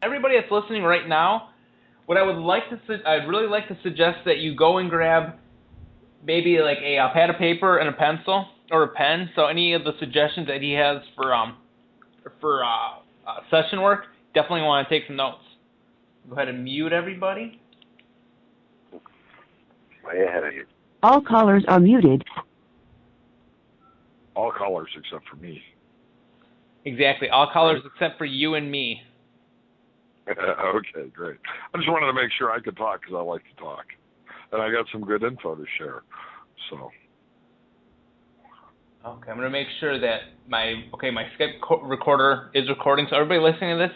everybody that's listening right now, what I would like to, I'd really like to suggest that you go and grab maybe like a pad of paper and a pencil or a pen. So any of the suggestions that he has for session work, definitely want to take some notes. Go ahead and mute everybody. Way ahead of you. All callers are muted. All callers except for me. Exactly. All callers except for you and me. Okay, great. I just wanted to make sure I could talk because I like to talk. And I got some good info to share. So. Okay, I'm going to make sure that my Skype recorder is recording. So everybody listening to this,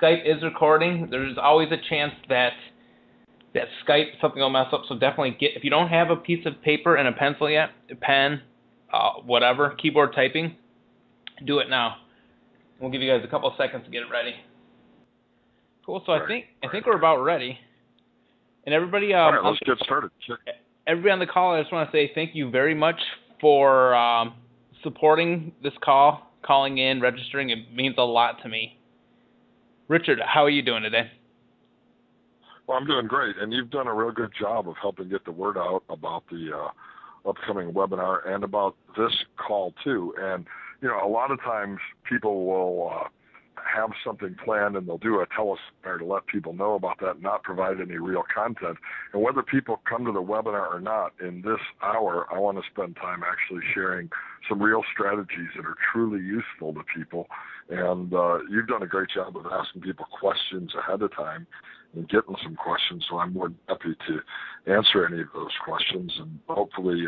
Skype is recording. There's always a chance that Skype, something will mess up. So definitely if you don't have a piece of paper and a pencil yet, a pen, whatever, keyboard typing, do it now. We'll give you guys a couple of seconds to get it ready. Cool. So I think we're about ready. And everybody, all right, let's get started. Everybody on the call, I just want to say thank you very much for supporting this call, calling in, registering. It means a lot to me. Richard, how are you doing today? Well, I'm doing great, and you've done a real good job of helping get the word out about the upcoming webinar and about this call too. And a lot of times people will have something planned and they'll do a teleseminar to let people know about that and not provide any real content. And whether people come to the webinar or not, in this hour, I want to spend time actually sharing some real strategies that are truly useful to people. And you've done a great job of asking people questions ahead of time and getting some questions, so I'm more than happy to answer any of those questions. And hopefully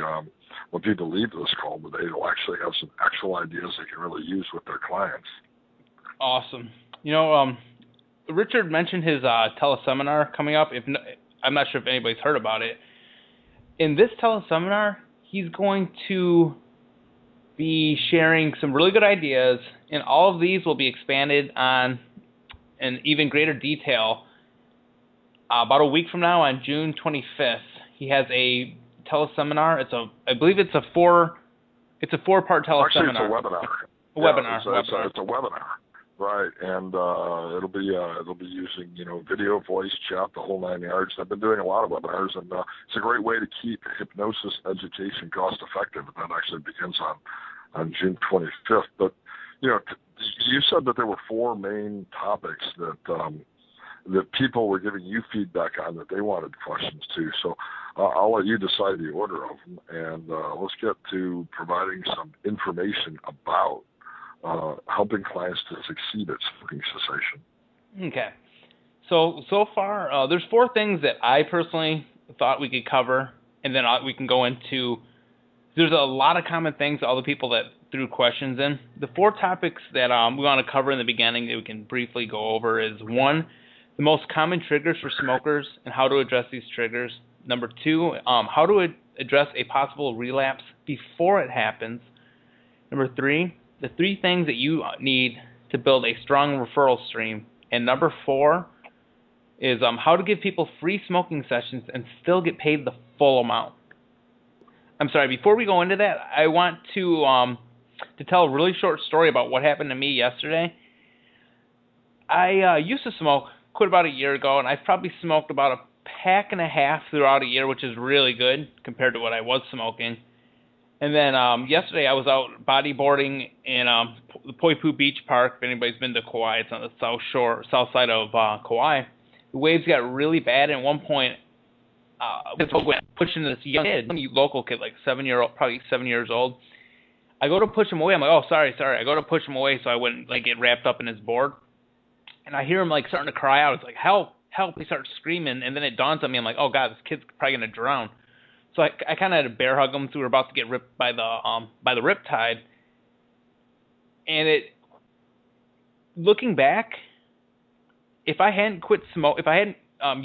when people leave this call today, they'll actually have some actual ideas they can really use with their clients. Awesome. Richard mentioned his teleseminar coming up. I'm not sure if anybody's heard about it. In this teleseminar, he's going to be sharing some really good ideas, and all of these will be expanded on in even greater detail about a week from now on June 25th. He has a teleseminar. I believe it's a four-part teleseminar. Actually, it's a webinar. It's a webinar. Right, and it'll be using video, voice, chat, the whole 9 yards. I've been doing a lot of webinars, and it's a great way to keep hypnosis education cost effective. And that actually begins on June 25th. But you said that there were 4 main topics that people were giving you feedback on that they wanted questions to. So I'll let you decide the order of them, and let's get to providing some information about helping clients to succeed at smoking cessation. Okay. So far, there's 4 things that I personally thought we could cover, and then we can go into, there's a lot of common things, all the people that threw questions in. The 4 topics that we want to cover in the beginning that we can briefly go over is 1, the most common triggers for smokers and how to address these triggers. Number 2, how to address a possible relapse before it happens. Number 3, the 3 things that you need to build a strong referral stream. And number 4 is how to give people free smoking sessions and still get paid the full amount. I'm sorry, before we go into that, I want to tell a really short story about what happened to me yesterday. I used to smoke, quit about a year ago, and I've probably smoked about a pack and a half throughout a year, which is really good compared to what I was smoking. And then yesterday I was out bodyboarding in the Poipu Beach Park. If anybody's been to Kauai, it's on the south side of Kauai. The waves got really bad, and at one point pushing this young kid, local kid, like 7-year-old, probably 7 years old. I go to push him away. I'm like, oh, sorry. I go to push him away so I wouldn't get wrapped up in his board. And I hear him starting to cry out. It's like, help, help. He starts screaming, and then it dawns on me. I'm like, oh God, this kid's probably gonna drown. So I kind of had to bear hug him. So we were about to get ripped by the riptide. And looking back, if I hadn't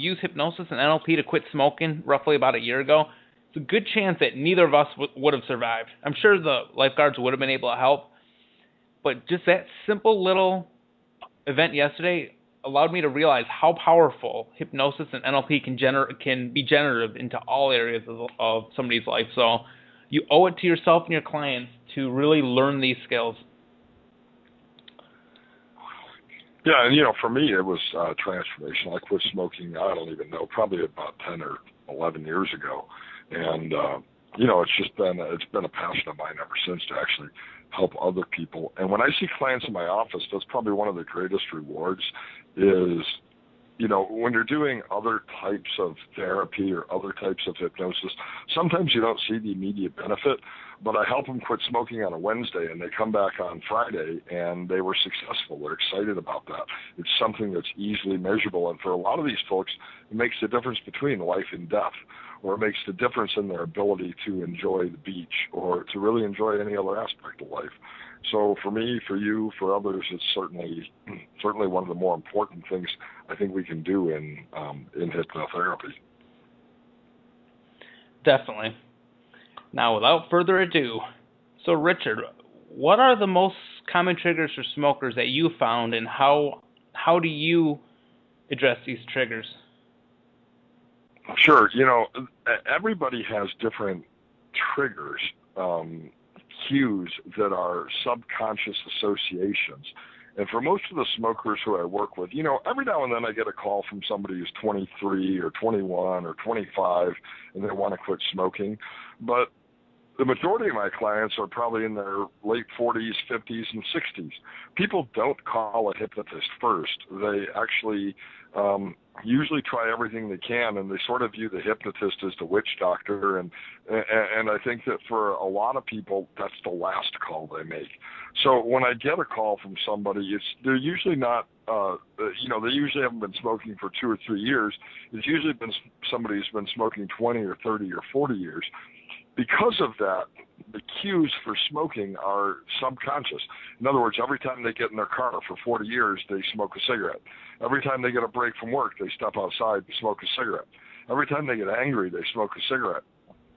used hypnosis and NLP to quit smoking roughly about a year ago, it's a good chance that neither of us would have survived. I'm sure the lifeguards would have been able to help, but just that simple little event yesterday allowed me to realize how powerful hypnosis and NLP can be generative into all areas of somebody's life. So you owe it to yourself and your clients to really learn these skills. Yeah, and for me, it was transformational. I quit smoking, I don't even know, probably about 10 or 11 years ago, and it's been a passion of mine ever since to actually help other people. And when I see clients in my office, that's probably one of the greatest rewards is, when you're doing other types of therapy or other types of hypnosis, sometimes you don't see the immediate benefit, but I help them quit smoking on a Wednesday and they come back on Friday and they were successful. They're excited about that. It's something that's easily measurable. And for a lot of these folks, it makes the difference between life and death, or it makes the difference in their ability to enjoy the beach or to really enjoy any other aspect of life. So for me, for you, for others, it's certainly one of the more important things I think we can do in hypnotherapy. Definitely. Now, without further ado, so Richard, what are the most common triggers for smokers that you found, and how do you address these triggers? Sure. Everybody has different triggers, cues that are subconscious associations. And for most of the smokers who I work with, every now and then I get a call from somebody who's 23 or 21 or 25 and they want to quit smoking. But the majority of my clients are probably in their late 40s, 50s, and 60s. People don't call a hypnotist first. They actually usually try everything they can, and they sort of view the hypnotist as the witch doctor. And I think that for a lot of people, that's the last call they make. So when I get a call from somebody, they're usually not, they usually haven't been smoking for 2 or 3 years. It's usually been somebody who's been smoking 20 or 30 or 40 years. Because of that, the cues for smoking are subconscious. In other words, every time they get in their car for 40 years, they smoke a cigarette. Every time they get a break from work, they step outside and smoke a cigarette. Every time they get angry, they smoke a cigarette.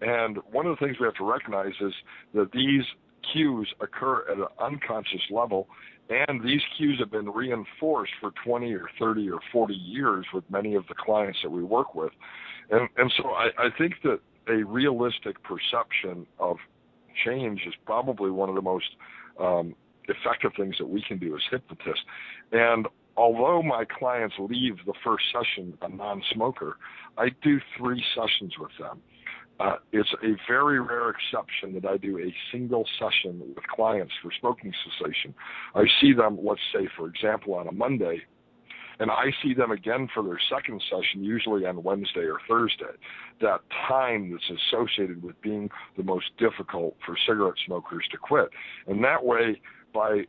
And one of the things we have to recognize is that these cues occur at an unconscious level, and these cues have been reinforced for 20 or 30 or 40 years with many of the clients that we work with. And so I think that a realistic perception of change is probably one of the most effective things that we can do as hypnotists. And although my clients leave the first session a non-smoker, I do 3 sessions with them. It's a very rare exception that I do a single session with clients for smoking cessation. I see them, let's say, for example, on a Monday, and I see them again for their second session, usually on Wednesday or Thursday. That time that's associated with being the most difficult for cigarette smokers to quit. And that way, by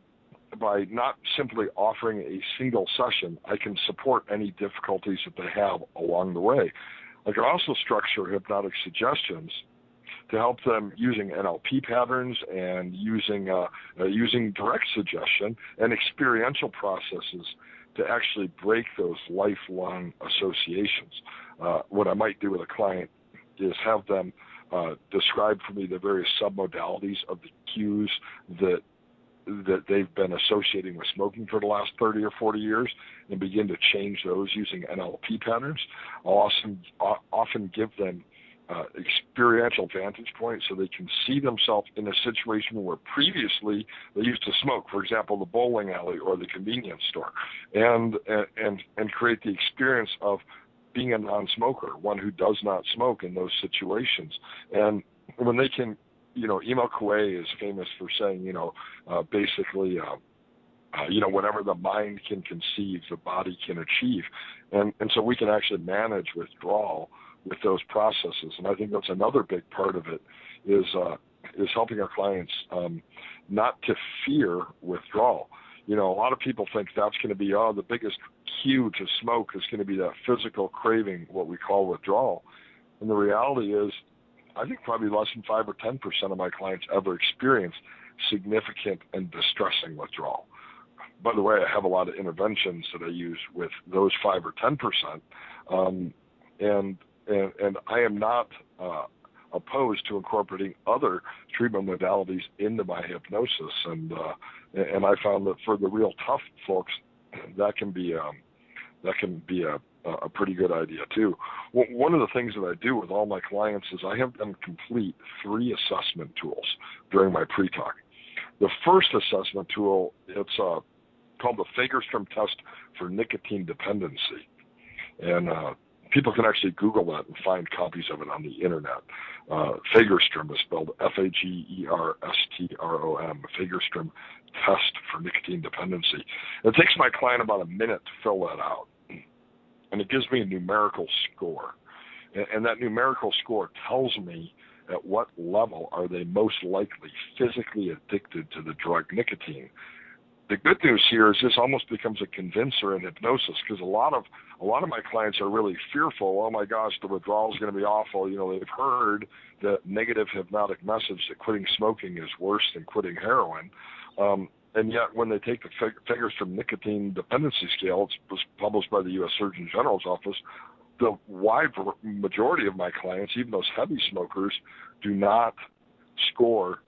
not simply offering a single session, I can support any difficulties that they have along the way. I can also structure hypnotic suggestions to help them using NLP patterns and using direct suggestion and experiential processes to actually break those lifelong associations. What I might do with a client is have them describe for me the various submodalities of the cues that they've been associating with smoking for the last 30 or 40 years and begin to change those using NLP patterns. I'll often give them experiential vantage points so they can see themselves in a situation where previously they used to smoke, for example, the bowling alley or the convenience store, and create the experience of being a non-smoker, one who does not smoke in those situations. And when they can, Emil Coué is famous for saying, basically, whatever the mind can conceive, the body can achieve. And so we can actually manage withdrawal with those processes. And I think that's another big part of it is helping our clients not to fear withdrawal. A lot of people think that's going to be, the biggest cue to smoke is going to be that physical craving, what we call withdrawal. And the reality is, I think probably less than 5 or 10% of my clients ever experience significant and distressing withdrawal. By the way, I have a lot of interventions that I use with those 5 or 10%, and I am not opposed to incorporating other treatment modalities into my hypnosis, and I found that for the real tough folks, that can be a pretty good idea too. One of the things that I do with all my clients is I have them complete 3 assessment tools during my pre-talk. The first assessment tool, it's called the Fagerstrom test for nicotine dependency. And people can actually Google that and find copies of it on the internet. Fagerstrom is spelled Fagerstrom, Fagerstrom test for nicotine dependency. It takes my client about a minute to fill that out. And it gives me a numerical score. And that numerical score tells me at what level are they most likely physically addicted to the drug nicotine. The good news here is this almost becomes a convincer in hypnosis, because a lot of my clients are really fearful. Oh my gosh, the withdrawal is going to be awful. They've heard the negative hypnotic message that quitting smoking is worse than quitting heroin. And yet when they take the Fagerstrom nicotine dependency scale, it was published by the U.S. Surgeon General's office, the wide majority of my clients, even those heavy smokers, do not score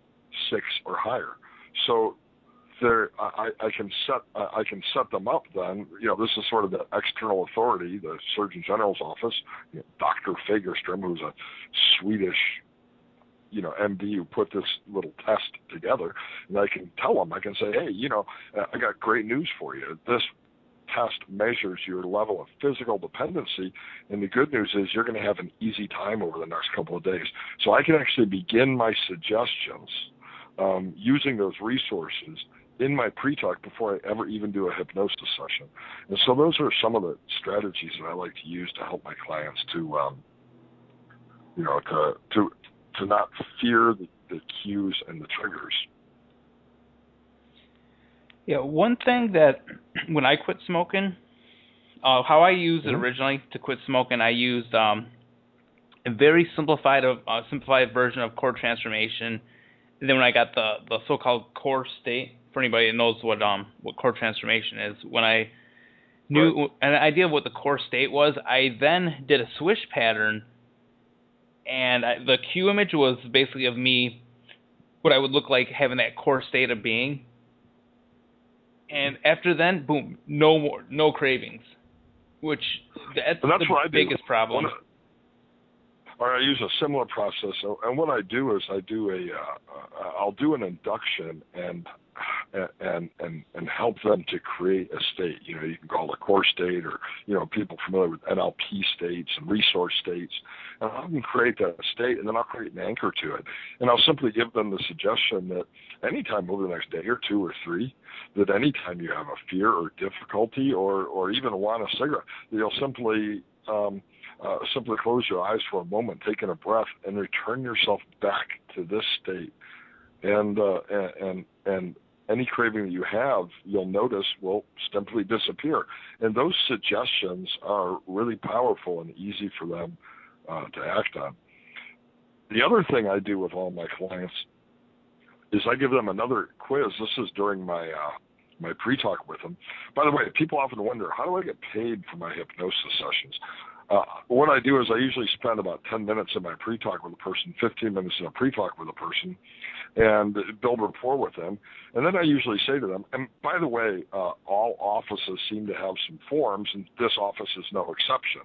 6 or higher. So I can set them up then. This is sort of the external authority, the Surgeon General's office, Dr. Fagerstrom, who's a Swedish, MD who put this little test together, and I can tell them, I can say, hey, I got great news for you. This test measures your level of physical dependency, and the good news is you're going to have an easy time over the next couple of days. So I can actually begin my suggestions using those resources in my pre-talk before I ever even do a hypnosis session. And so those are some of the strategies that I like to use to help my clients to not fear the cues and the triggers. Yeah, one thing that when I quit smoking, how I used it originally to quit smoking, I used a very simplified version of core transformation. And then when I got the so-called core state, for anybody that knows what core transformation is, when I knew an idea of what the core state was, I then did a swish pattern, and the cue image was basically of me, what I would look like having that core state of being. And after then, boom, no cravings, which that's the biggest problem. I use a similar process, and what I do is I'll do an induction and help them to create a state. You can call it a core state, or people familiar with NLP states and resource states, and I'll them create that state, and then I'll create an anchor to it, and I'll simply give them the suggestion that anytime over the next day or 2 or 3, that anytime you have a fear or difficulty or even want a cigarette, you'll simply close your eyes for a moment, take in a breath, and return yourself back to this state. And any craving that you have, you'll notice, will simply disappear. And those suggestions are really powerful and easy for them to act on. The other thing I do with all my clients is I give them another quiz. This is during my pre-talk with them. By the way, people often wonder, how do I get paid for my hypnosis sessions? What I do is I usually spend about 10 minutes in my pre-talk with a person, 15 minutes in a pre-talk with a person, and build rapport with them. And then I usually say to them, and by the way, all offices seem to have some forms, and this office is no exception.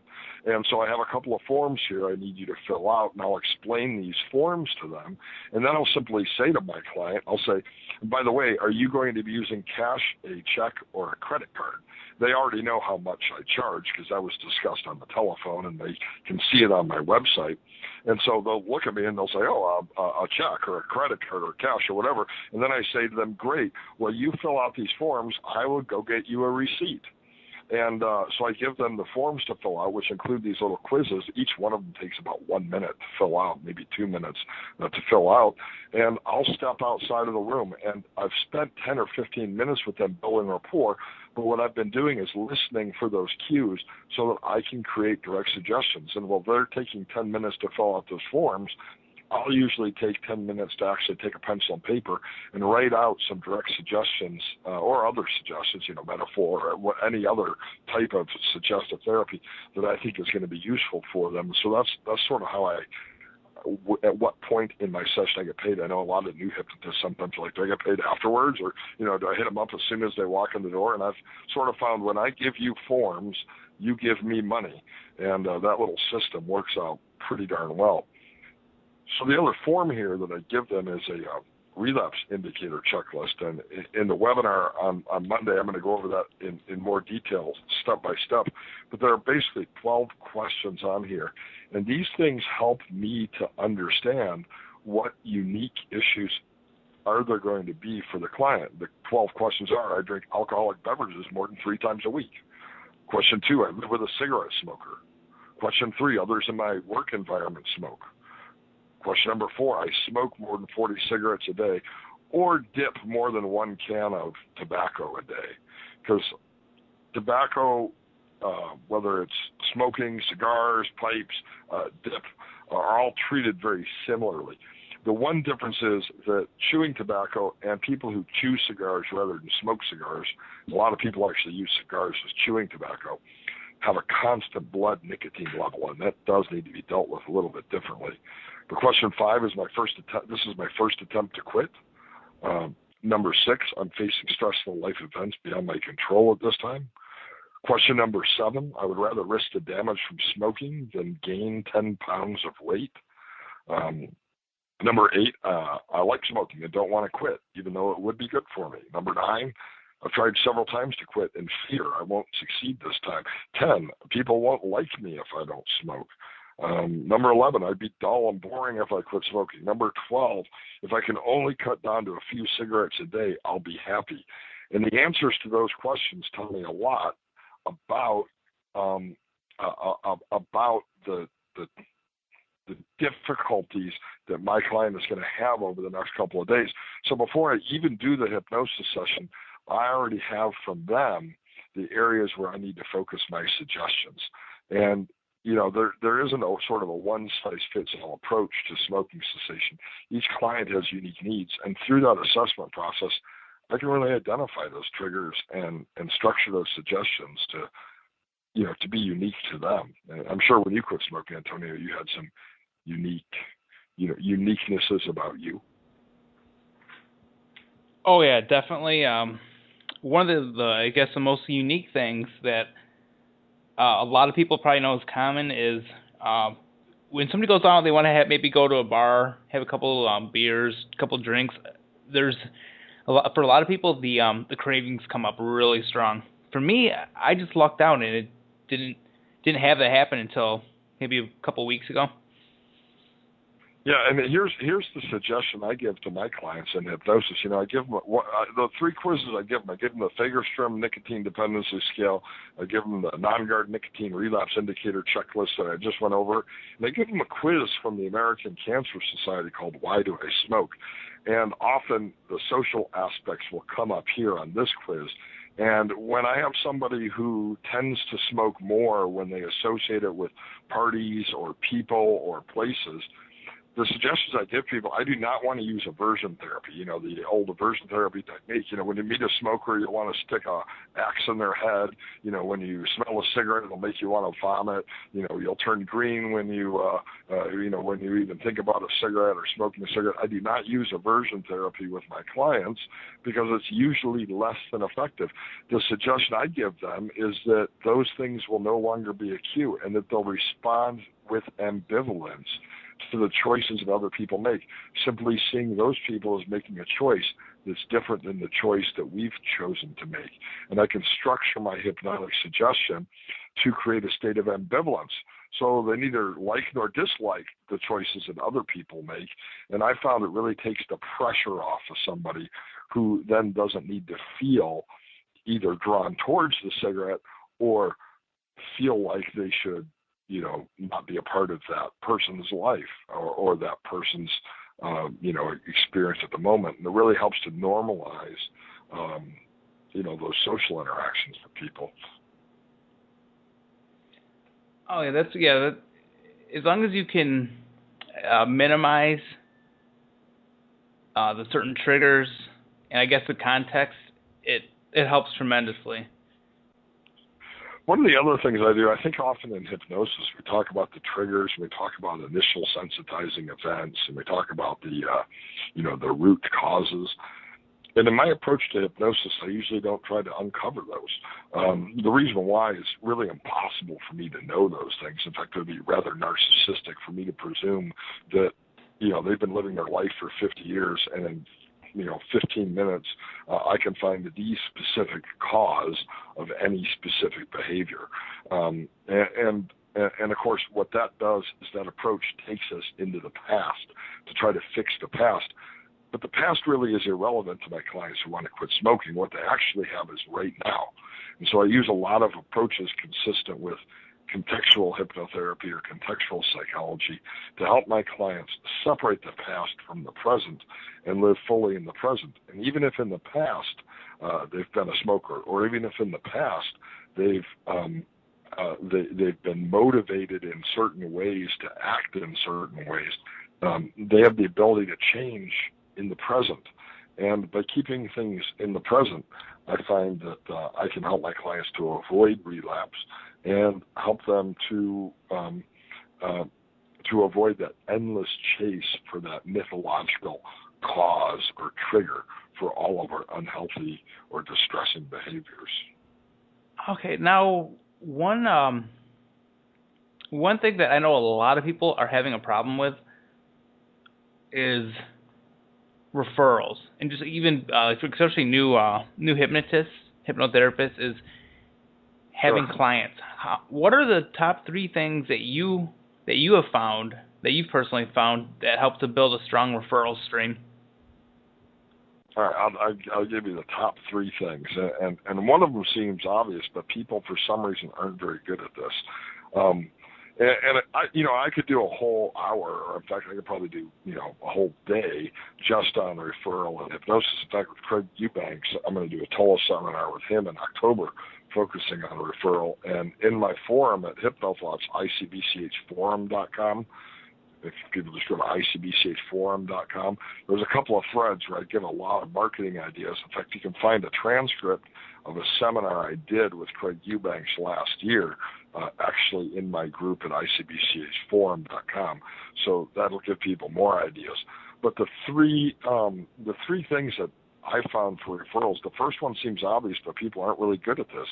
And so I have a couple of forms here I need you to fill out, and I'll explain these forms to them. And then I'll simply say to my client, I'll say, by the way, are you going to be using cash, a check, or a credit card? They already know how much I charge because that was discussed on the telephone, and they can see it on my website. And so they'll look at me and they'll say, a check or a credit card or cash or whatever. And then I say to them, great, well, you fill out these forms, I will go get you a receipt. And so I give them the forms to fill out, which include these little quizzes. Each one of them takes about 1 minute to fill out, maybe 2 minutes to fill out. And I'll step outside of the room, and I've spent 10 or 15 minutes with them building rapport. But what I've been doing is listening for those cues so that I can create direct suggestions. And while they're taking 10 minutes to fill out those forms, I'll usually take 10 minutes to actually take a pencil and paper and write out some direct suggestions or other suggestions, metaphor or any other type of suggestive therapy that I think is going to be useful for them. So that's sort of how at what point in my session I get paid. I know a lot of new hypnotists sometimes are like, do I get paid afterwards, or do I hit them up as soon as they walk in the door? And I've sort of found when I give you forms, you give me money, and that little system works out pretty darn well. So the other form here that I give them is a relapse indicator checklist. And in the webinar on Monday, I'm going to go over that in more detail, step by step. But there are basically 12 questions on here. And these things help me to understand what unique issues are there going to be for the client. The 12 questions are: I drink alcoholic beverages more than 3 times a week. Question 2, I live with a cigarette smoker. Question 3, others in my work environment smoke. Question number 4, I smoke more than 40 cigarettes a day or dip more than 1 can of tobacco a day. Because tobacco, whether it's smoking, cigars, pipes, dip, are all treated very similarly. The one difference is that chewing tobacco and people who chew cigars rather than smoke cigars, a lot of people actually use cigars as chewing tobacco, have a constant blood nicotine level, and that does need to be dealt with a little bit differently. But question 5 is my first attempt. This is my first attempt to quit. Number 6, I'm facing stressful life events beyond my control at this time. Question number 7, I would rather risk the damage from smoking than gain 10 pounds of weight. Number 8, I like smoking and don't want to quit, even though it would be good for me. Number 9, I've tried several times to quit in fear I won't succeed this time. 10, people won't like me if I don't smoke. Number 11, I'd be dull and boring if I quit smoking. Number 12, if I can only cut down to a few cigarettes a day, I'll be happy. And the answers to those questions tell me a lot about the difficulties that my client is going to have over the next couple of days. So before I even do the hypnosis session, I already have from them the areas where I need to focus my suggestions. And, you know, there isn't a sort of a one-size-fits-all approach to smoking cessation. Each client has unique needs. And through that assessment process, I can really identify those triggers and structure those suggestions to, you know, to be unique to them. And I'm sure when you quit smoking, Antonio, you had some uniquenesses about you. Oh yeah, definitely. One of the I guess the most unique things that a lot of people probably know is common is when somebody goes out, they want to maybe go to a bar, have a couple beers, a couple drinks. There's for a lot of people the cravings come up really strong. For me, I just lucked out and it didn't have that happen until maybe a couple weeks ago. Yeah, and here's the suggestion I give to my clients in hypnosis. You know, I give them the 3 quizzes I give them. I give them the Fagerstrom nicotine dependency scale. I give them the non-guard nicotine relapse indicator checklist that I just went over. And I give them a quiz from the American Cancer Society called Why Do I Smoke? And often the social aspects will come up here on this quiz. And when I have somebody who tends to smoke more when they associate it with parties or people or places, the suggestions I give people, I do not want to use aversion therapy, you know, the old aversion therapy technique. You know, when you meet a smoker, you want to stick a axe in their head. You know, when you smell a cigarette, it'll make you want to vomit. You know, you'll turn green when when you even think about a cigarette or smoking a cigarette. I do not use aversion therapy with my clients because it's usually less than effective. The suggestion I give them is that those things will no longer be acute and that they'll respond with ambivalence to the choices that other people make, simply seeing those people as making a choice that's different than the choice that we've chosen to make. And I can structure my hypnotic suggestion to create a state of ambivalence. So they neither like nor dislike the choices that other people make. And I found it really takes the pressure off of somebody who then doesn't need to feel either drawn towards the cigarette or feel like they should, you know, not be a part of that person's life or that person's, experience at the moment. And it really helps to normalize, those social interactions for people. Oh yeah, as long as you can minimize the certain triggers and I guess the context, it helps tremendously. One of the other things I do, I think often in hypnosis, we talk about the triggers, we talk about initial sensitizing events, and we talk about the root causes. And in my approach to hypnosis, I usually don't try to uncover those. The reason why is really impossible for me to know those things. In fact, it would be rather narcissistic for me to presume that, they've been living their life for 50 years and 15 minutes, I can find the specific cause of any specific behavior. And of course, what that does is that approach takes us into the past to try to fix the past. But the past really is irrelevant to my clients who want to quit smoking. What they actually have is right now. And so I use a lot of approaches consistent with contextual hypnotherapy or contextual psychology to help my clients separate the past from the present and live fully in the present. And even if in the past they've been a smoker, or even if in the past they've been motivated in certain ways to act in certain ways, they have the ability to change in the present. And by keeping things in the present, I find that I can help my clients to avoid relapse and help them to avoid that endless chase for that mythological cause or trigger for all of our unhealthy or distressing behaviors. Okay, now one thing that I know a lot of people are having a problem with is referrals, and just even especially new hypnotists, hypnotherapists, is having clients. What are the top 3 things that you have found, that you've personally found, that help to build a strong referral stream? All right, I'll give you the top 3 things, and one of them seems obvious, but people for some reason aren't very good at this. I could do a whole hour, or in fact, I could probably do a whole day just on referral and hypnosis. In fact, with Craig Eubanks, I'm going to do a teleseminar with him in October, focusing on referral. And in my forum at HypnoThoughts, icbchforum.com. If people just go to icbchforum.com, there's a couple of threads where I give a lot of marketing ideas. In fact, you can find a transcript of a seminar I did with Craig Eubanks last year, actually in my group at icbchforum.com. So that'll give people more ideas. But the three things that I found for referrals, the first one seems obvious, but people aren't really good at this.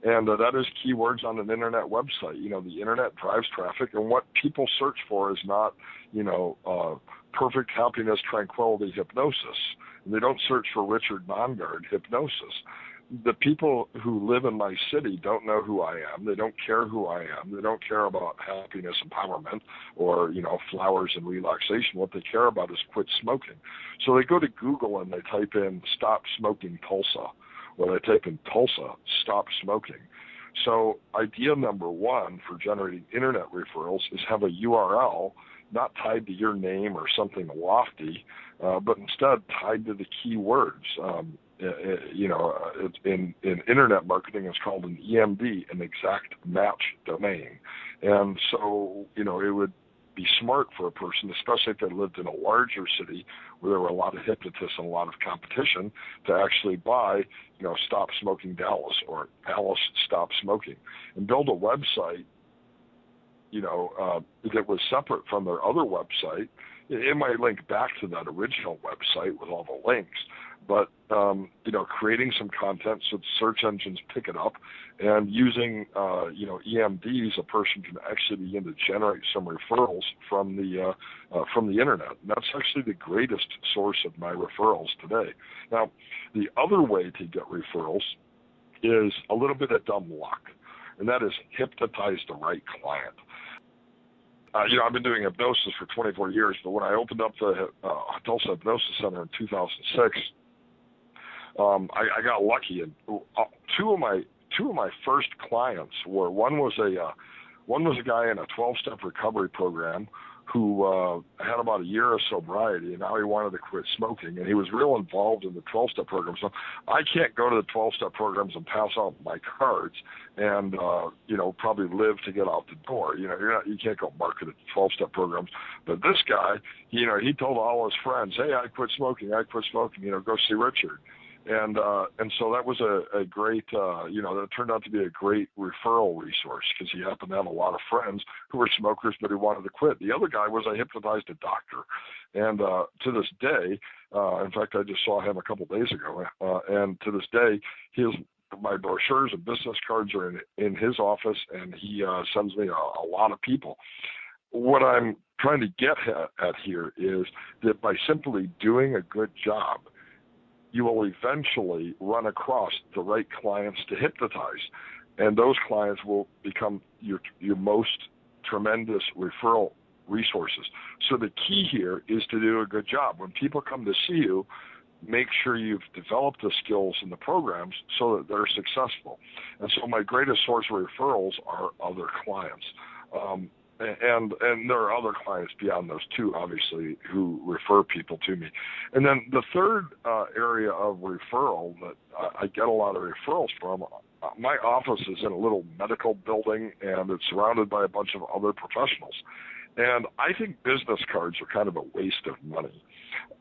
And that is keywords on an internet website. The internet drives traffic, and what people search for is not, perfect happiness, tranquility, hypnosis. And they don't search for Richard Nongard hypnosis. The people who live in my city don't know who I am. They don't care who I am. They don't care about happiness, empowerment, or, flowers and relaxation. What they care about is quit smoking. So they go to Google and they type in "stop smoking Tulsa," or they type in "Tulsa, stop smoking." So idea number 1 for generating internet referrals is have a URL not tied to your name or something lofty, but instead tied to the keywords. In internet marketing, it's called an EMD, an exact match domain. And so, it would be smart for a person, especially if they lived in a larger city where there were a lot of hypnotists and a lot of competition, to actually buy, "Stop Smoking Dallas" or "Dallas Stop Smoking," and build a website, that was separate from their other website. It might link back to that original website with all the links, but, creating some content so search engines pick it up, and using, EMDs, a person can actually begin to generate some referrals from the internet. And that's actually the greatest source of my referrals today. Now, the other way to get referrals is a little bit of dumb luck, and that is hypnotize the right client. I've been doing hypnosis for 24 years, but when I opened up the Tulsa Hypnosis Center in 2006, I got lucky, and two of my first clients were one was a guy in a 12-step recovery program who had about a year of sobriety, and now he wanted to quit smoking, and he was real involved in the 12-step program. So I can't go to the 12-step programs and pass out my cards and probably live to get out the door. You can't go market at 12-step programs. But this guy, he told all his friends, "Hey, I quit smoking. Go see Richard." And so that was a great, that turned out to be a great referral resource, because he happened to have a lot of friends who were smokers, but who wanted to quit. The other guy was I hypnotized a doctor. And to this day, in fact, I just saw him a couple days ago, and to this day, my brochures and business cards are in his office, and he sends me a lot of people. What I'm trying to get at here is that by simply doing a good job, you will eventually run across the right clients to hypnotize. And those clients will become your most tremendous referral resources. So the key here is to do a good job. When people come to see you, make sure you've developed the skills and the programs so that they're successful. And so my greatest source of referrals are other clients. And there are other clients beyond those two, obviously, who refer people to me. And then the third area of referral that I get a lot of referrals from, my office is in a little medical building, and it's surrounded by a bunch of other professionals. And I think business cards are kind of a waste of money.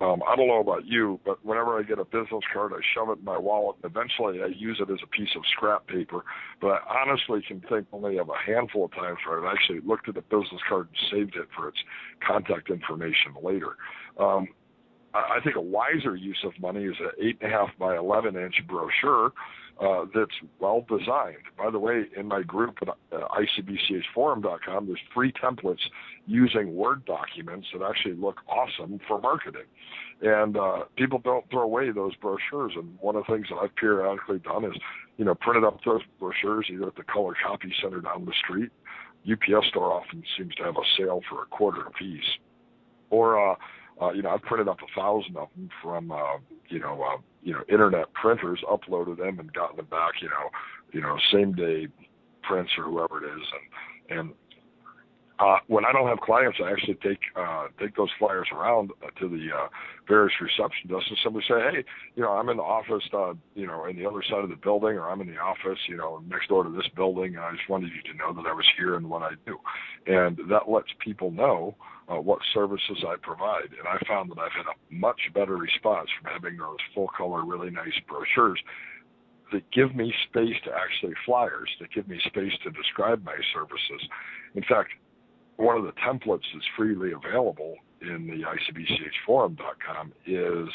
I don't know about you, but whenever I get a business card, I shove it in my wallet, and eventually I use it as a piece of scrap paper. But I honestly can think only of a handful of times where I've actually looked at the business card and saved it for its contact information later. I think a wiser use of money is an 8.5 by 11-inch brochure that's well designed. By the way, in my group at icbchforum.com, there's free templates using Word documents that actually look awesome for marketing. And people don't throw away those brochures. And one of the things that I've periodically done is, printed up those brochures either at the Color Copy Center down the street. UPS store often seems to have a sale for $0.25 a piece. Or I've printed up 1,000 of them from, internet printers, uploaded them and gotten them back, same day prints or whoever it is. And when I don't have clients, I actually take those flyers around to the various reception desks and simply say, hey, I'm in the office, in the other side of the building, or I'm in the office, next door to this building. And I just wanted you to know that I was here and what I do. And that lets people know what services I provide. And I found that I've had a much better response from having those full color, really nice brochures that give me space to actually flyers, that give me space to describe my services. In fact, one of the templates that's freely available in the icbchforum.com is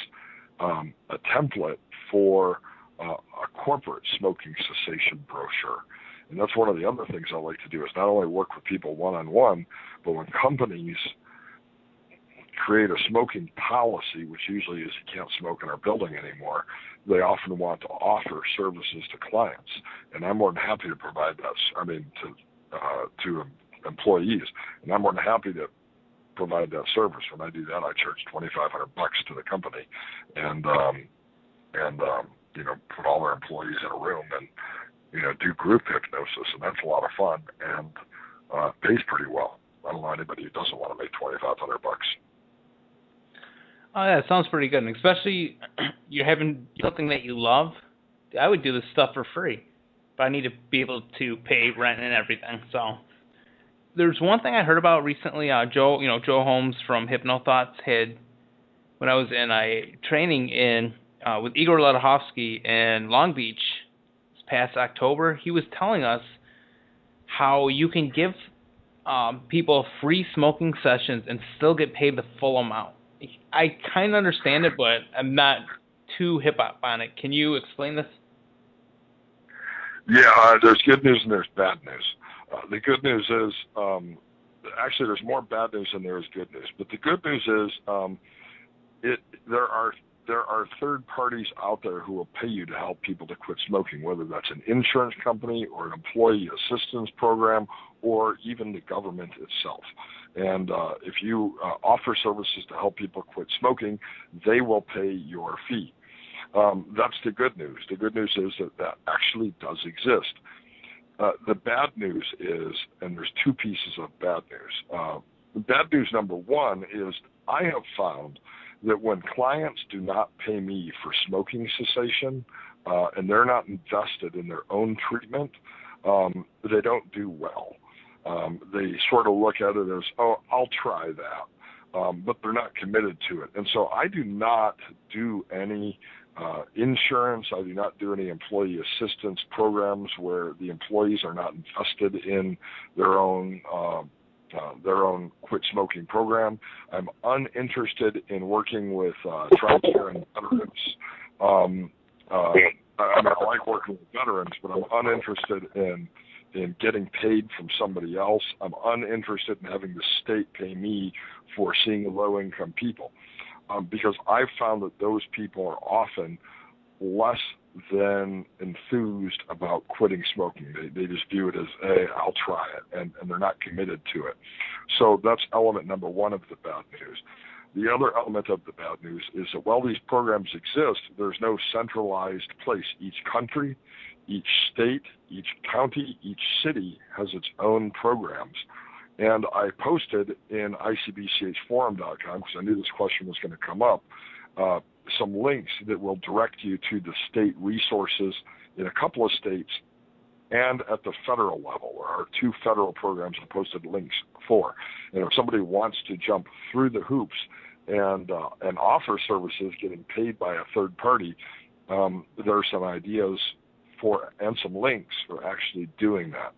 a template for a corporate smoking cessation brochure. And that's one of the other things I like to do is not only work with people one-on-one, but when companies create a smoking policy, which usually is you can't smoke in our building anymore, they often want to offer services to clients. And I'm more than happy to provide that, to employees. And I'm more than happy to provide that service. When I do that, I charge $2,500 to the company and put all their employees in a room and, do group hypnosis. And that's a lot of fun and pays pretty well. I don't know anybody who doesn't want to make $2,500. Oh, yeah, it sounds pretty good. And especially you're having something that you love. I would do this stuff for free, but I need to be able to pay rent and everything. So there's one thing I heard about recently. Joe Holmes from HypnoThoughts had, when I was in a training with Igor Ledachovsky in Long Beach this past October, he was telling us how you can give people free smoking sessions and still get paid the full amount. I kind of understand it, but I'm not too hip on it. Can you explain this? Yeah, there's good news and there's bad news. The good news is, actually, there's more bad news than there is good news. But the good news is, there are third parties out there who will pay you to help people to quit smoking, whether that's an insurance company or an employee assistance program or even the government itself. And if you offer services to help people quit smoking, they will pay your fee. That's the good news. The good news is that actually does exist. The bad news is, and there's two pieces of bad news. The bad news number one is I have found that when clients do not pay me for smoking cessation and they're not invested in their own treatment, they don't do well. They sort of look at it as, oh, I'll try that, but they're not committed to it. And so I do not do any insurance. I do not do any employee assistance programs where the employees are not invested in their own quit smoking program. I'm uninterested in working with TRICARE and veterans. I like working with veterans, but I'm uninterested in getting paid from somebody else. I'm uninterested in having the state pay me for seeing low-income people. because I've found that those people are often less than enthused about quitting smoking. They just view it as, hey, I'll try it, and they're not committed to it. So that's element number one of the bad news. The other element of the bad news is that while these programs exist, there's no centralized place. Each country, each state, each county, each city has its own programs. And I posted in icbchforum.com, because I knew this question was going to come up, some links that will direct you to the state resources in a couple of states and at the federal level. There are 2 federal programs I posted links for. And if somebody wants to jump through the hoops and offer services getting paid by a third party, there are some ideas for and some links for actually doing that.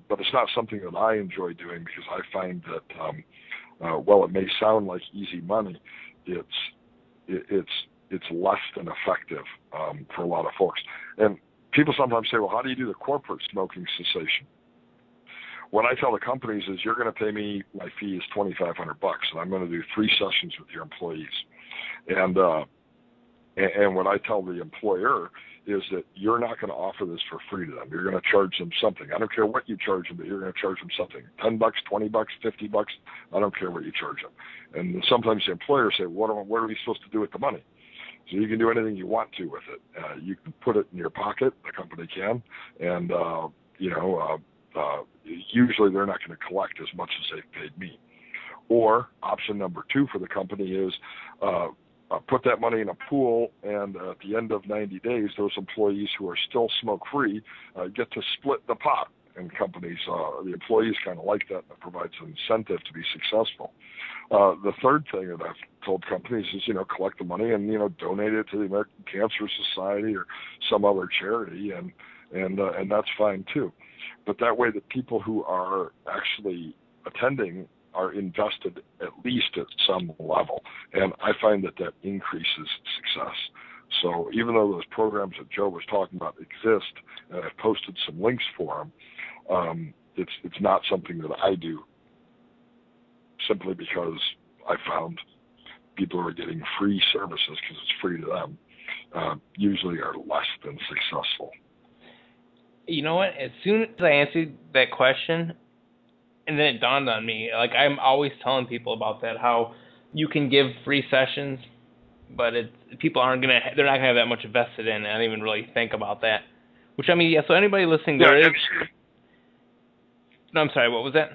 But it's not something that I enjoy doing, because I find that while it may sound like easy money, it's less than effective for a lot of folks. And people sometimes say, well, how do you do the corporate smoking cessation? What I tell the companies is, you're going to pay me, my fee is $2,500, and I'm going to do 3 sessions with your employees. And what I tell the employer is that you're not going to offer this for free to them. You're going to charge them something. I don't care what you charge them, but you're going to charge them something. $10, $20, $50. I don't care what you charge them. And sometimes the employers say, what are we supposed to do with the money? So you can do anything you want to with it. You can put it in your pocket. The company can, and usually they're not going to collect as much as they've paid me. Or option number 2 for the company is put that money in a pool, and at the end of 90 days, those employees who are still smoke-free get to split the pot. And companies, the employees kind of like that, and it provides an incentive to be successful. The third thing that I've told companies is, collect the money and, donate it to the American Cancer Society or some other charity, and that's fine too. But that way, the people who are actually attending are invested at least at some level, and I find that increases success. So even though those programs that Joe was talking about exist, and I've posted some links for them, it's not something that I do simply because I found people who are getting free services because it's free to them usually are less than successful. You know what? As soon as I answered that question, and then it dawned on me, like, I'm always telling people about that, how you can give free sessions, but people they're not gonna have that much invested in it. I didn't even really think about that. Which, I mean, yeah, so anybody listening, No, I'm sorry, what was that?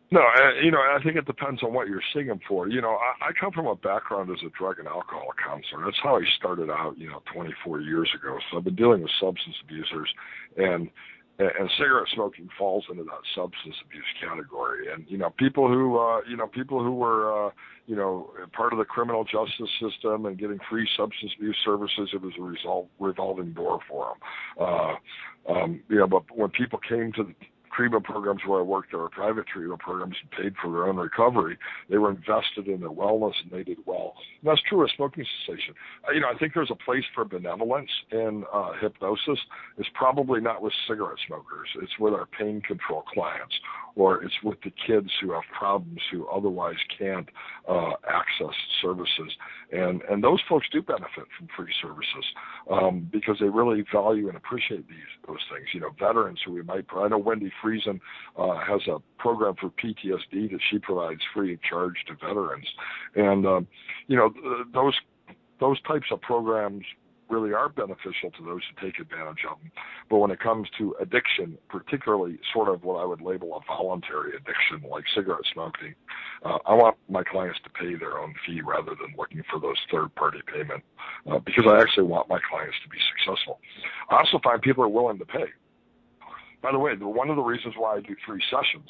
No, I think it depends on what you're seeing them for. I come from a background as a drug and alcohol counselor. That's how I started out, 24 years ago. So I've been dealing with substance abusers, and cigarette smoking falls into that substance abuse category. And people who were part of the criminal justice system and getting free substance abuse services, it was a revolving door for them. But when people came to the treatment programs where I worked, there were private treatment programs and paid for their own recovery. They were invested in their wellness, and they did well. And that's true of smoking cessation. I think there's a place for benevolence in hypnosis. It's probably not with cigarette smokers. It's with our pain control clients, or it's with the kids who have problems who otherwise can't access services. And those folks do benefit from free services because they really value and appreciate those things. Veterans who we might, I know Wendy Friesen has a program for PTSD that she provides free of charge to veterans. And, those types of programs really are beneficial to those who take advantage of them. But when it comes to addiction, particularly sort of what I would label a voluntary addiction like cigarette smoking, I want my clients to pay their own fee rather than looking for those third-party payment because I actually want my clients to be successful. I also find people are willing to pay. By the way, one of the reasons why I do 3 sessions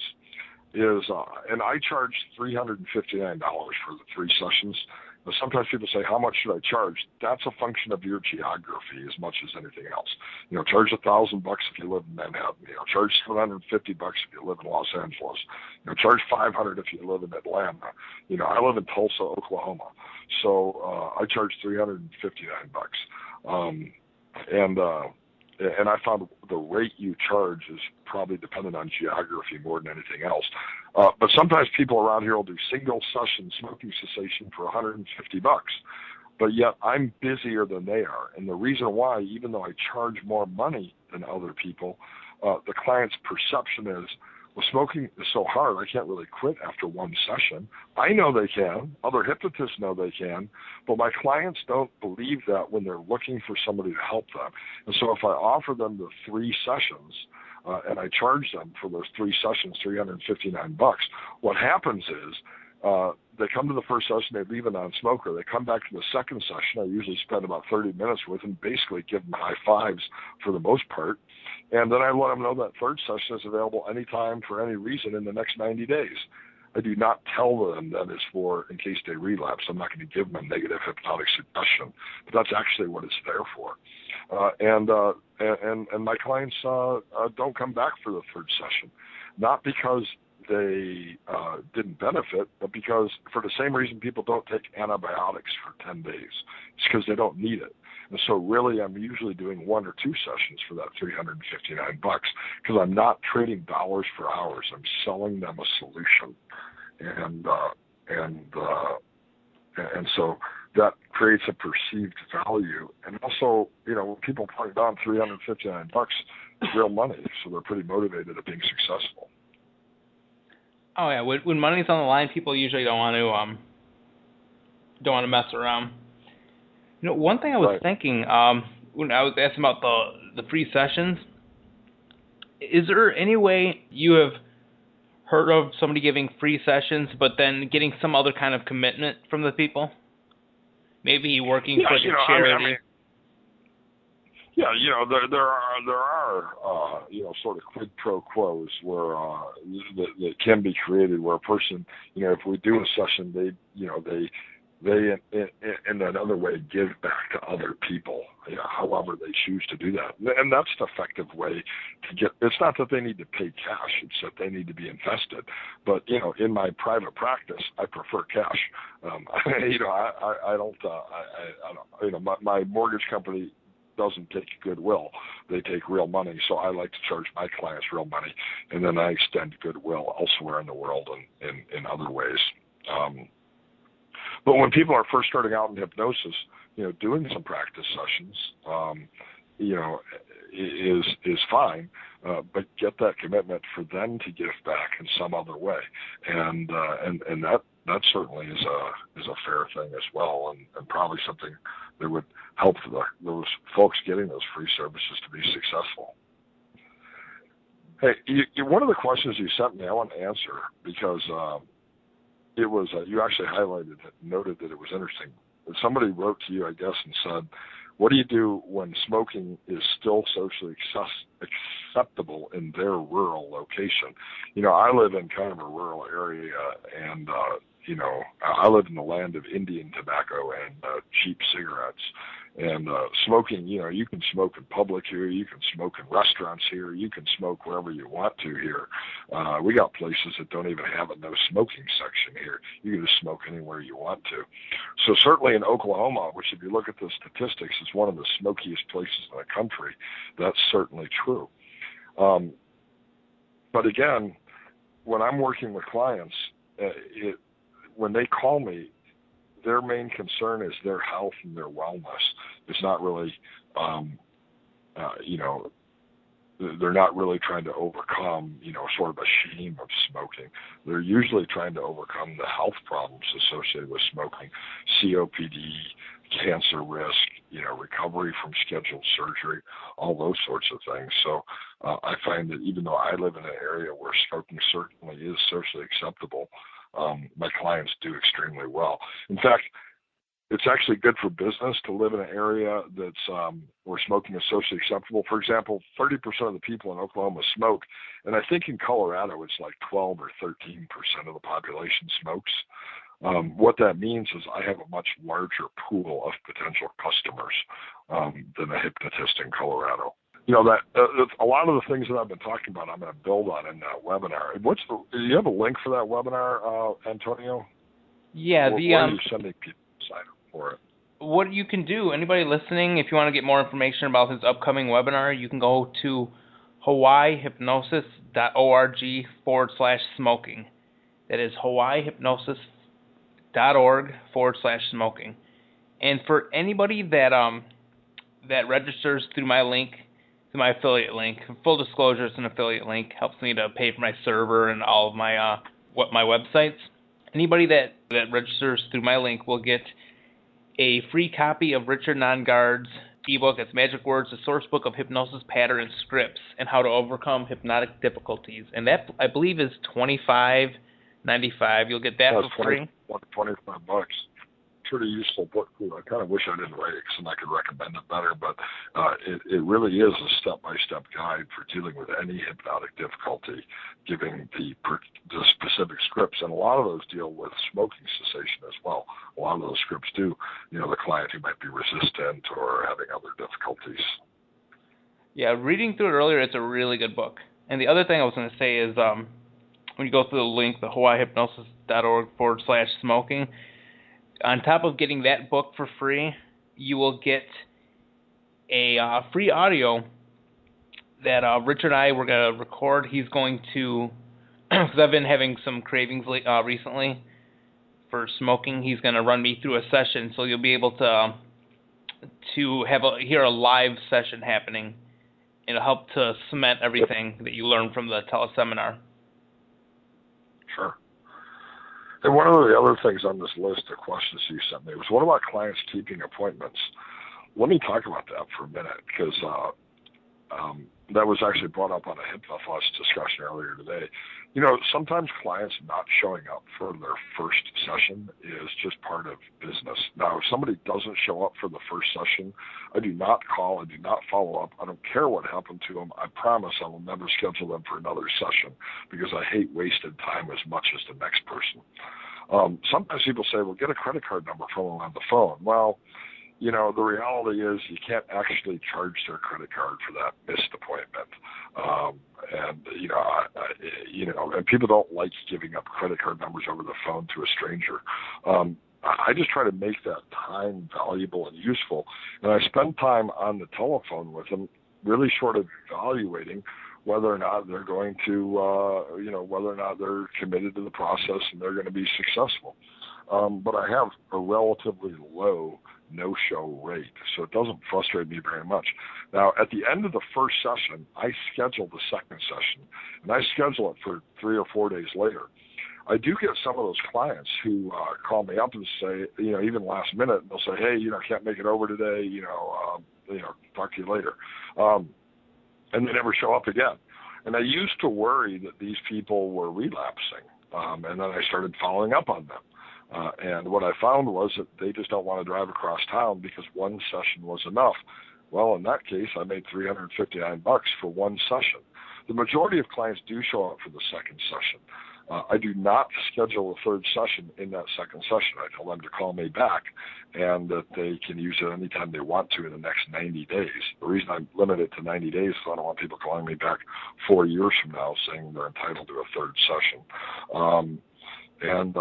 is, and I charge $359 for the 3 sessions. But sometimes people say, how much should I charge? That's a function of your geography as much as anything else. Charge $1,000 if you live in Manhattan. Charge $750 if you live in Los Angeles. Charge $500 if you live in Atlanta. I live in Tulsa, Oklahoma, so I charge $359. and I found the rate you charge is probably dependent on geography more than anything else. But sometimes people around here will do single session smoking cessation for $150. But yet I'm busier than they are. And the reason why, even though I charge more money than other people, the client's perception is, well, smoking is so hard, I can't really quit after one session. I know they can. Other hypnotists know they can. But my clients don't believe that when they're looking for somebody to help them. And so if I offer them the 3 sessions, and I charge them for those 3 sessions $359, what happens is, they come to the first session, they leave a non-smoker. They come back to the second session. I usually spend about 30 minutes with them, basically give them high fives for the most part. And then I let them know that third session is available anytime for any reason in the next 90 days. I do not tell them that it's for in case they relapse. I'm not going to give them a negative hypnotic suggestion, but that's actually what it's there for. And my clients don't come back for the third session, not because they didn't benefit, but because for the same reason people don't take antibiotics for 10 days. It's because they don't need it. And so really I'm usually doing 1 or 2 sessions for that $359 because I'm not trading dollars for hours. I'm selling them a solution. And so that creates a perceived value. And also, when people point down $359, it's real money, so they're pretty motivated at being successful. Oh yeah, when money's on the line, people usually don't want to mess around. One thing I was thinking when I was asking about the free sessions, is there any way you have heard of somebody giving free sessions, but then getting some other kind of commitment from the people? Maybe working for the charity. There are sort of quid pro quos where that can be created where a person, if we do a session, they in another way give back to other people, however they choose to do that, and that's an effective way to get. It's not that they need to pay cash; it's that they need to be invested. But in my private practice, I prefer cash. I don't. My mortgage company doesn't take goodwill. They take real money. So I like to charge my clients real money, and then I extend goodwill elsewhere in the world and in other ways. But when people are first starting out in hypnosis, doing some practice sessions, is fine, but get that commitment for them to give back in some other way, and that certainly is a fair thing as well, and probably something that would help those folks getting those free services to be successful. Hey, one of the questions you sent me, I want to answer because it was you actually highlighted it, noted that it was interesting. Somebody wrote to you, I guess, and said, what do you do when smoking is still socially acceptable in their rural location? I live in kind of a rural area, and I live in the land of Indian tobacco and cheap cigarettes. And smoking, you can smoke in public here, you can smoke in restaurants here, you can smoke wherever you want to here. We got places that don't even have a no smoking section here. You can just smoke anywhere you want to. So certainly in Oklahoma, which if you look at the statistics, is one of the smokiest places in the country, that's certainly true. But again, when I'm working with clients, when they call me, their main concern is their health and their wellness. It's not really, they're not really trying to overcome, sort of a shame of smoking. They're usually trying to overcome the health problems associated with smoking, COPD, cancer risk, recovery from scheduled surgery, all those sorts of things. So I find that even though I live in an area where smoking certainly is socially acceptable, my clients do extremely well. In fact, it's actually good for business to live in an area that's where smoking is socially acceptable. For example, 30% of the people in Oklahoma smoke, and I think in Colorado it's like 12 or 13% of the population smokes. What that means is I have a much larger pool of potential customers than a hypnotist in Colorado. That a lot of the things that I've been talking about, I'm going to build on in that webinar. Do you have a link for that webinar, Antonio? Yeah, where are you sending people to sign up for it? what you can do, anybody listening, if you want to get more information about his upcoming webinar, you can go to hawaiihypnosis.org/smoking. That is hawaiihypnosis.org/smoking. And for anybody that registers through my link, through my affiliate link, full disclosure, it's an affiliate link, helps me to pay for my server and all of my my websites. Anybody that registers through my link will get a free copy of Richard Nongard's ebook. It's Magic Words, the source book of hypnosis pattern and scripts, and how to overcome hypnotic difficulties. And that, I believe, is $25.95. You'll get that for free. $25. Pretty useful book. I kind of wish I didn't write it because then I could recommend it better, but it really is a step-by-step guide for dealing with any hypnotic difficulty, giving the specific scripts, and a lot of those deal with smoking cessation as well. A lot of those scripts do, the client who might be resistant or having other difficulties. Yeah, reading through it earlier, it's a really good book. And the other thing I was going to say is when you go through the link, the hawaiihypnosis.org/smoking, on top of getting that book for free, you will get a free audio that Richard and I were going to record. He's going to, because I've been having some cravings recently for smoking, he's going to run me through a session, so you'll be able to hear a live session happening. It'll help to cement everything that you learned from the teleseminar. Sure. And one of the other things on this list of questions you sent me was, what about clients keeping appointments? Let me talk about that for a minute, because that was actually brought up on a Hypnosis discussion earlier today. Sometimes clients not showing up for their first session is just part of business. Now, if somebody doesn't show up for the first session, I do not call, I do not follow up. I don't care what happened to them. I promise I will never schedule them for another session, because I hate wasted time as much as the next person. Sometimes people say, well, get a credit card number from them on the phone. Well, the reality is you can't actually charge their credit card for that missed appointment. And people don't like giving up credit card numbers over the phone to a stranger. I just try to make that time valuable and useful. And I spend time on the telephone with them, really sort of evaluating whether or not they're going to, whether or not they're committed to the process and they're going to be successful. But I have a relatively low no-show rate, so it doesn't frustrate me very much. Now, at the end of the first session, I schedule the second session, and I schedule it for 3 or 4 days later. I do get some of those clients who call me up and say, even last minute, and they'll say, hey, can't make it over today, talk to you later. And they never show up again. And I used to worry that these people were relapsing, and then I started following up on them. And what I found was that they just don't want to drive across town because one session was enough. Well, in that case, I made $359 for one session. The majority of clients do show up for the second session. I do not schedule a third session in that second session. I tell them to call me back and that they can use it anytime they want to in the next 90 days. The reason I limit it to 90 days is I don't want people calling me back 4 years from now saying they're entitled to a third session. And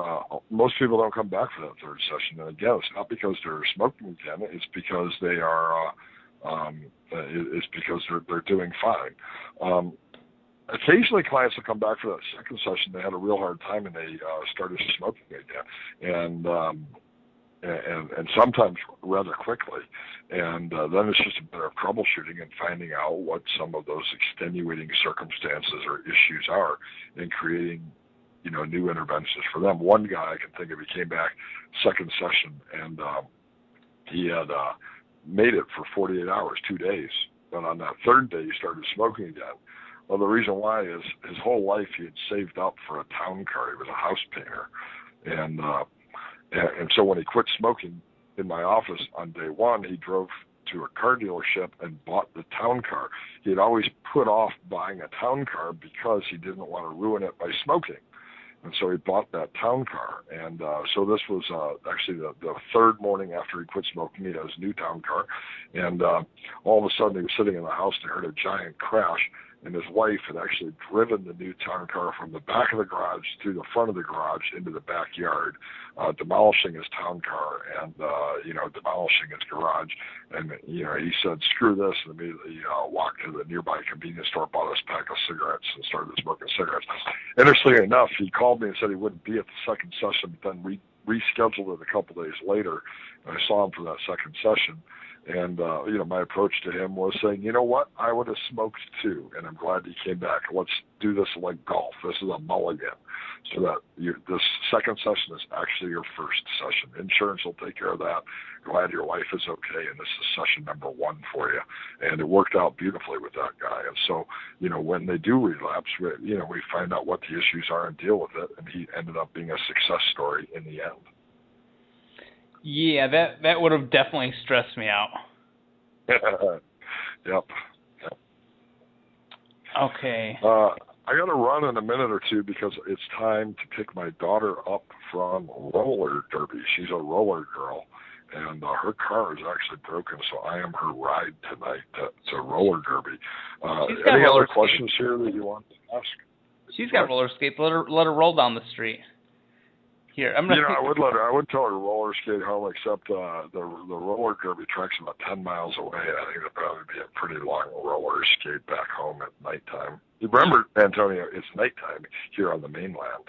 most people don't come back for that third session. And again, it's not because they're smoking again. It's because they are. It's because they're doing fine. Occasionally, clients will come back for that second session. They had a real hard time and they started smoking again, and sometimes rather quickly. And then it's just a matter of troubleshooting and finding out what some of those extenuating circumstances or issues are, and creating new interventions for them. One guy I can think of, he came back second session, and he had made it for 48 hours, 2 days. But on that third day, he started smoking again. Well, the reason why is his whole life he had saved up for a town car. He was a house painter. And so when he quit smoking in my office on day one, he drove to a car dealership and bought the town car. He had always put off buying a town car because he didn't want to ruin it by smoking. And so he bought that town car. And so this was actually the third morning after he quit smoking. He had his new town car. And all of a sudden he was sitting in the house and he heard a giant crash. and his wife had actually driven the new town car from the back of the garage through the front of the garage into the backyard, demolishing his town car and, demolishing his garage. And, he said, screw this, and immediately walked to the nearby convenience store, bought us a pack of cigarettes, and started smoking cigarettes. Interestingly enough, he called me and said he wouldn't be at the second session, but then rescheduled it a couple days later, and I saw him for that second session. And, my approach to him was saying, you know what, I would have smoked too, and I'm glad he came back. Let's do this like golf. This is a mulligan. So that this second session is actually your first session. Insurance will take care of that. Glad your wife is okay, and this is session number 1 for you. And it worked out beautifully with that guy. And so, when they do relapse, we find out what the issues are and deal with it, and he ended up being a success story in the end. Yeah, that would have definitely stressed me out. Yep. Okay. I got to run in a minute or two because it's time to pick my daughter up from roller derby. She's a roller girl, and her car is actually broken, so I am her ride tonight to roller derby. Any other questions here that you want to ask? She's got roller skates. Let her roll down the street. Here, I'm gonna. I would I would tell her to roller skate home, except the roller derby track's about 10 miles away. I think it'd probably be a pretty long roller skate back home at nighttime. Remember, Antonio, it's nighttime here on the mainland.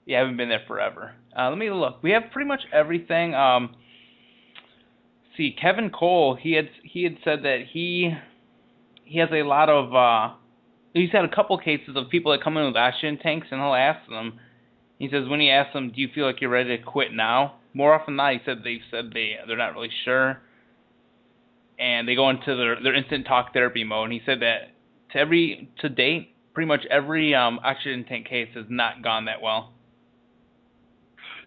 Yeah, I haven't been there forever. Let me look. We have pretty much everything. See, Kevin Cole, he had said that he has a lot of. He's had a couple cases of people that come in with oxygen tanks, and he'll ask them. He says when he asks them, do you feel like you're ready to quit now? More often than not, he said they're not really sure. And they go into their instant talk therapy mode. And he said that to date, pretty much every oxygen tank case has not gone that well.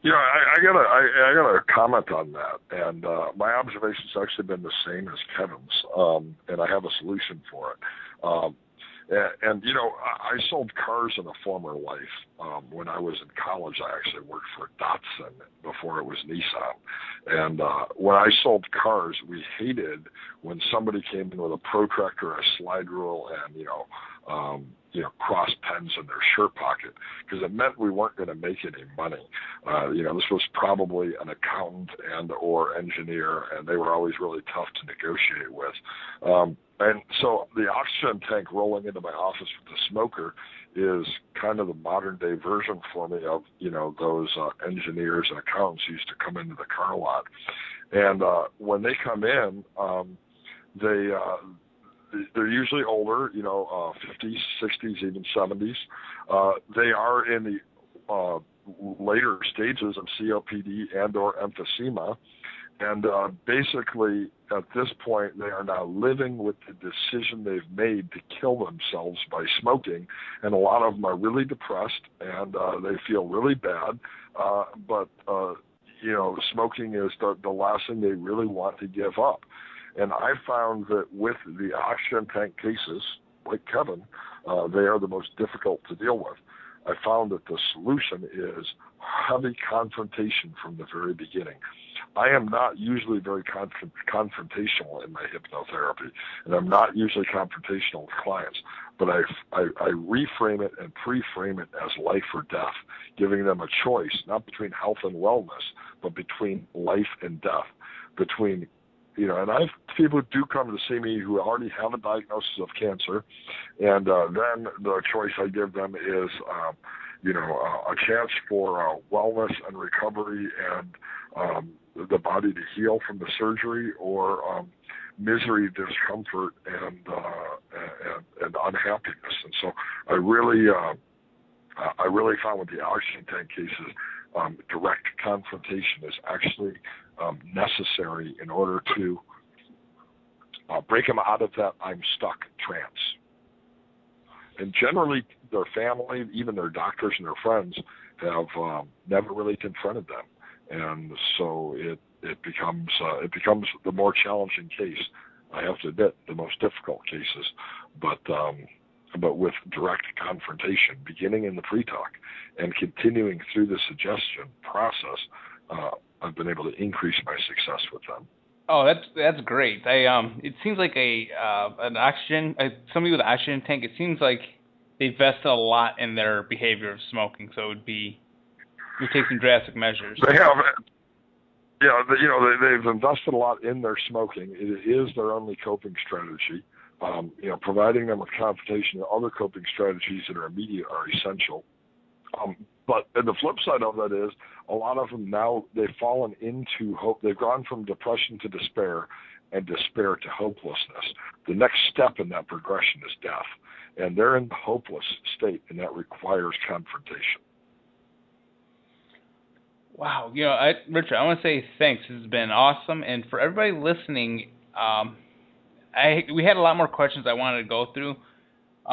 I gotta comment on that. And my observation's actually been the same as Kevin's. And I have a solution for it. And I sold cars in a former life. When I was in college, I actually worked for Datsun before it was Nissan. And when I sold cars, we hated when somebody came in with a protractor, a slide rule, and cross pens in their shirt pocket, because it meant we weren't going to make any money. This was probably an accountant and or engineer, and they were always really tough to negotiate with. And so the oxygen tank rolling into my office with the smoker is kind of the modern day version for me of, those engineers and accountants who used to come into the car lot. And when they come in, they're usually older, 50s, 60s, even 70s. They are in the later stages of COPD and or emphysema. And basically, at this point, they are now living with the decision they've made to kill themselves by smoking. And a lot of them are really depressed, and they feel really bad. But smoking is the last thing they really want to give up. And I found that with the oxygen tank cases, like Kevin, they are the most difficult to deal with. I found that the solution is heavy confrontation from the very beginning. I am not usually very confrontational in my hypnotherapy, and I'm not usually confrontational with clients, but I reframe it and pre-frame it as life or death, giving them a choice, not between health and wellness, but between life and death, between and I have people who do come to see me who already have a diagnosis of cancer, and then the choice I give them is, a chance for wellness and recovery and the body to heal from the surgery, or misery, discomfort, and unhappiness. And so I really found with the oxygen tank cases, direct confrontation is actually necessary in order to break them out of that I'm stuck trance. And generally, their family, even their doctors and their friends, have never really confronted them, and so it becomes the more challenging case. I have to admit, the most difficult cases, but with direct confrontation, beginning in the pre-talk and continuing through the suggestion process, I've been able to increase my success with them. Oh, that's great. It seems like an oxygen somebody with an oxygen tank. It seems like they invested a lot in their behavior of smoking, so it would take some drastic measures. They have, yeah, they've invested a lot in their smoking. It is their only coping strategy. Providing them with confrontation and other coping strategies that are immediate are essential. But the flip side of that is a lot of them now, they've fallen into hope. They've gone from depression to despair and despair to hopelessness. The next step in that progression is death. And they're in the hopeless state, and that requires confrontation. Wow. Richard, I want to say thanks. This has been awesome. And for everybody listening, we had a lot more questions I wanted to go through.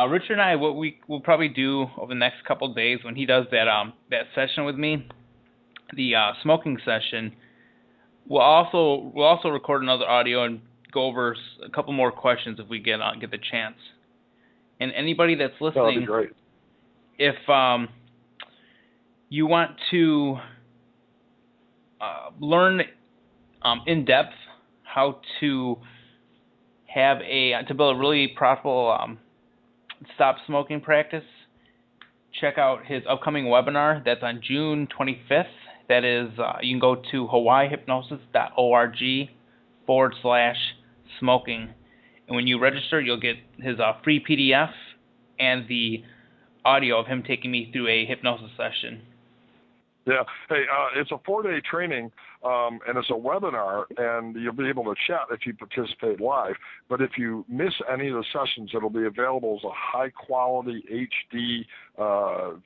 Richard and I, what we'll probably do over the next couple of days when he does that session with me, the smoking session, we'll also record another audio and go over a couple more questions if we get the chance. And anybody that's listening, that'd be great. If you want to learn in depth how to build a really profitable stop smoking practice, check out his upcoming webinar. That's on June 25th. That is, you can go to hawaiihypnosis.org/smoking. And when you register, you'll get his free PDF and the audio of him taking me through a hypnosis session. Yeah. Hey, it's a 4-day training, and it's a webinar, and you'll be able to chat if you participate live. But if you miss any of the sessions, it'll be available as a high-quality HD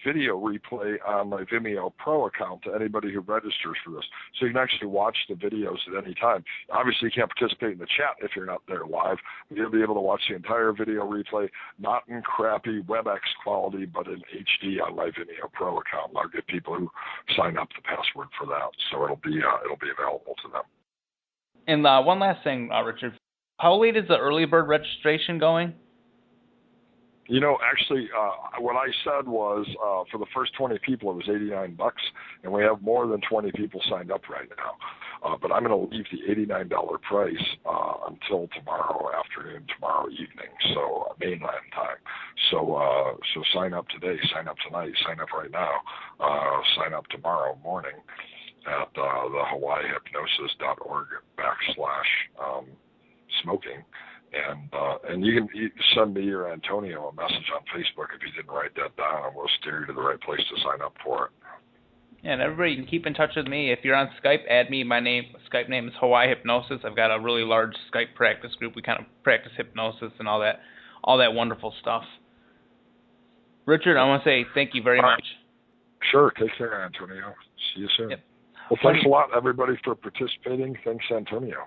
video replay on my Vimeo Pro account to anybody who registers for this. So you can actually watch the videos at any time. Obviously, you can't participate in the chat if you're not there live. But you'll be able to watch the entire video replay, not in crappy WebEx quality, but in HD on my Vimeo Pro account. And I'll get people who sign up the password for that, so it'll be available to them. And one last thing, Richard, how late is the early bird registration going? Actually, what I said was for the first 20 people, it was $89, and we have more than 20 people signed up right now. But I'm going to leave the $89 price until tomorrow afternoon, tomorrow evening, so mainland time. So sign up today, sign up tonight, sign up right now, sign up tomorrow morning at the hawaiihypnosis.org/smoking. And you can send me or Antonio a message on Facebook if you didn't write that down, and we'll steer you to the right place to sign up for it. And everybody, you can keep in touch with me. If you're on Skype, add me. My Skype name is Hawaii Hypnosis. I've got a really large Skype practice group. We kind of practice hypnosis and all that wonderful stuff. Richard, I want to say thank you very much. Sure. Take care, Antonio. See you soon. Yep. Well, thanks a lot, everybody, for participating. Thanks, Antonio.